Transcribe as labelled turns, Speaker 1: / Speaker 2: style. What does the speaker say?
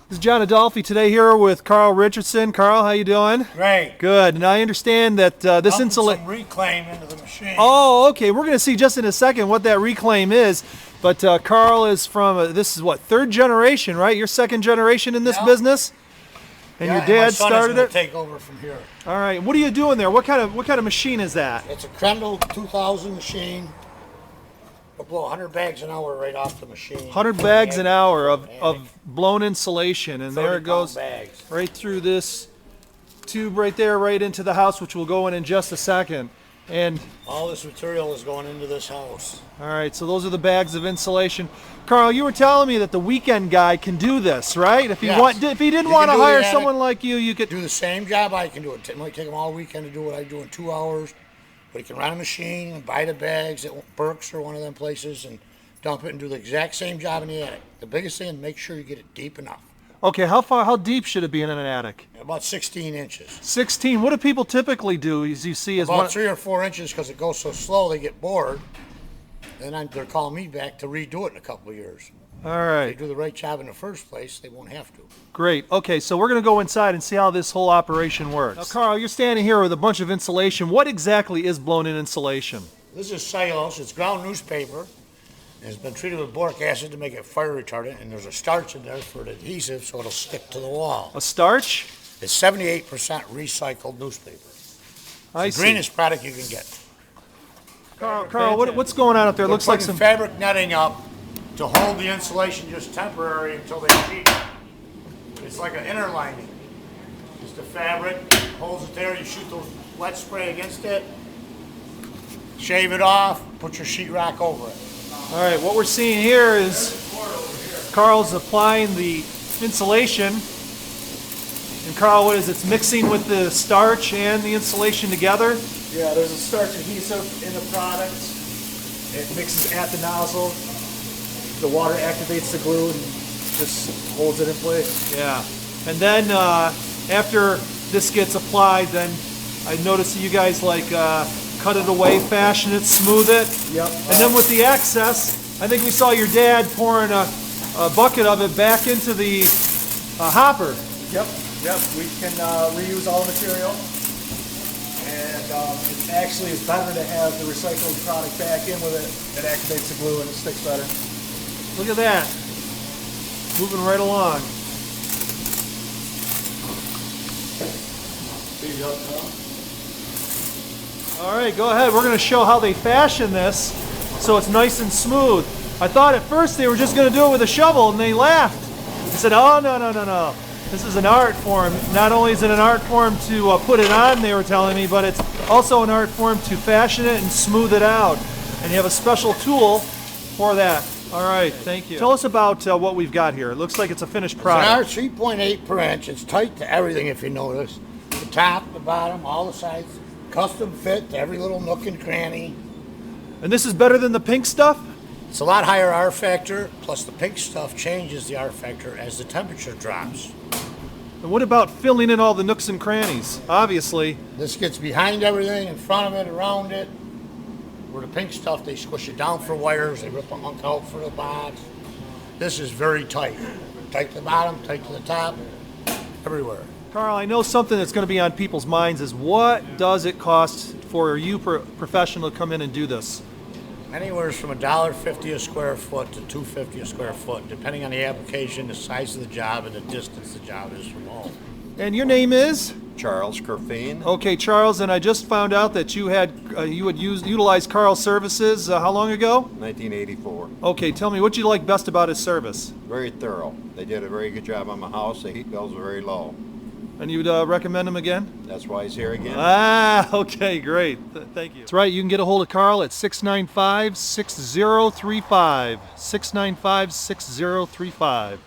Speaker 1: This is John Adolfi today here with Carl Richardson. Carl, how you doing?
Speaker 2: Great.
Speaker 1: Good. And I understand that this insulation.
Speaker 2: Some reclaim into the machine.
Speaker 1: Oh, okay. We're going to see just in a second what that reclaim is. But Carl is from this is what, third generation, right? You're second generation in this business, and your dad started it.
Speaker 2: Take over from here.
Speaker 1: All right. What are you doing there? What kind of machine is that?
Speaker 2: It's a Crendel 2000 machine. We'll blow 100 bags an hour right off the machine.
Speaker 1: 100 bags an hour of blown insulation, and there it goes
Speaker 2: bags.
Speaker 1: Right through this tube right there, right into the house, which we'll go in just a second. And
Speaker 2: all this material is going into this house.
Speaker 1: All right, so those are the bags of insulation. Carl, you were telling me that the weekend guy can do this, right? If he didn't want to hire someone like you, you could
Speaker 2: do the same job I can do. It might take him all weekend to do what I do in 2 hours. But he can run a machine and buy the bags at Burke's or one of them places and dump it and do the exact same job in the attic. The biggest thing is make sure you get it deep enough.
Speaker 1: Okay, how deep should it be in an attic?
Speaker 2: About 16 inches.
Speaker 1: 16. What do people typically do? As you see, is
Speaker 2: about 3 or 4 inches because it goes so slow they get bored. And they're calling me back to redo it in a couple of years.
Speaker 1: All right.
Speaker 2: If they do the right job in the first place, they won't have to.
Speaker 1: Great. Okay, so we're going to go inside and see how this whole operation works. Now, Carl, you're standing here with a bunch of insulation. What exactly is blown-in insulation?
Speaker 2: This is cellulose. It's ground newspaper. It's been treated with boric acid to make it fire retardant, and there's a starch in there for the adhesive so it'll stick to the wall.
Speaker 1: A starch?
Speaker 2: It's 78% recycled newspaper. It's the greenest product you can get.
Speaker 1: Carl, what's going on up there? It looks like some
Speaker 2: fabric netting up to hold the insulation just temporary until they sheet. It's like an inner lining. Just the fabric holds it there. You shoot the wet spray against it, shave it off, put your sheetrock over it.
Speaker 1: All right, what we're seeing here is Carl's applying the insulation. And Carl, what is it? It's mixing with the starch and the insulation together?
Speaker 3: Yeah, there's a starch adhesive in the product. It mixes at the nozzle. The water activates the glue and just holds it in place.
Speaker 1: Yeah. And then after this gets applied, then I noticed that you guys cut it away, fashion it, smooth it.
Speaker 3: Yep.
Speaker 1: And then with the excess, I think we saw your dad pouring a bucket of it back into the hopper.
Speaker 3: Yep. We can reuse all the material. And it actually is better to have the recycled product back in with it. It activates the glue and it sticks better.
Speaker 1: Look at that. Moving right along. All right, go ahead. We're going to show how they fashion this so it's nice and smooth. I thought at first they were just going to do it with a shovel, and they laughed. They said, oh, no. This is an art form. Not only is it an art form to put it on, they were telling me, but it's also an art form to fashion it and smooth it out. And you have a special tool for that. All right, thank you. Tell us about what we've got here. It looks like it's a finished product.
Speaker 2: It's an R3.8 per inch. It's tight to everything if you notice. The top, the bottom, all the sides. Custom fit to every little nook and cranny.
Speaker 1: And this is better than the pink stuff?
Speaker 2: It's a lot higher R factor, plus the pink stuff changes the R factor as the temperature drops.
Speaker 1: And what about filling in all the nooks and crannies? Obviously.
Speaker 2: This gets behind everything, in front of it, around it. Where the pink stuff, they squish it down for wires, they rip a hunk out for the box. This is very tight. Tight to the bottom, tight to the top, everywhere.
Speaker 1: Carl, I know something that's going to be on people's minds is what does it cost for you professional to come in and do this?
Speaker 2: Anywhere from $1.50 a square foot to $2.50 a square foot, depending on the application, the size of the job, and the distance the job is from home.
Speaker 1: And your name is?
Speaker 4: Charles Kerfine.
Speaker 1: Okay, Charles, and I just found out that you had utilized Carl's services how long ago?
Speaker 4: 1984.
Speaker 1: Okay, tell me, what do you like best about his service?
Speaker 4: Very thorough. They did a very good job on my house. The heat bills were very low.
Speaker 1: And you'd recommend him again?
Speaker 4: That's why he's here again.
Speaker 1: Ah, okay, great. Thank you. That's right, you can get a hold of Carl at 695-6035. 695-6035.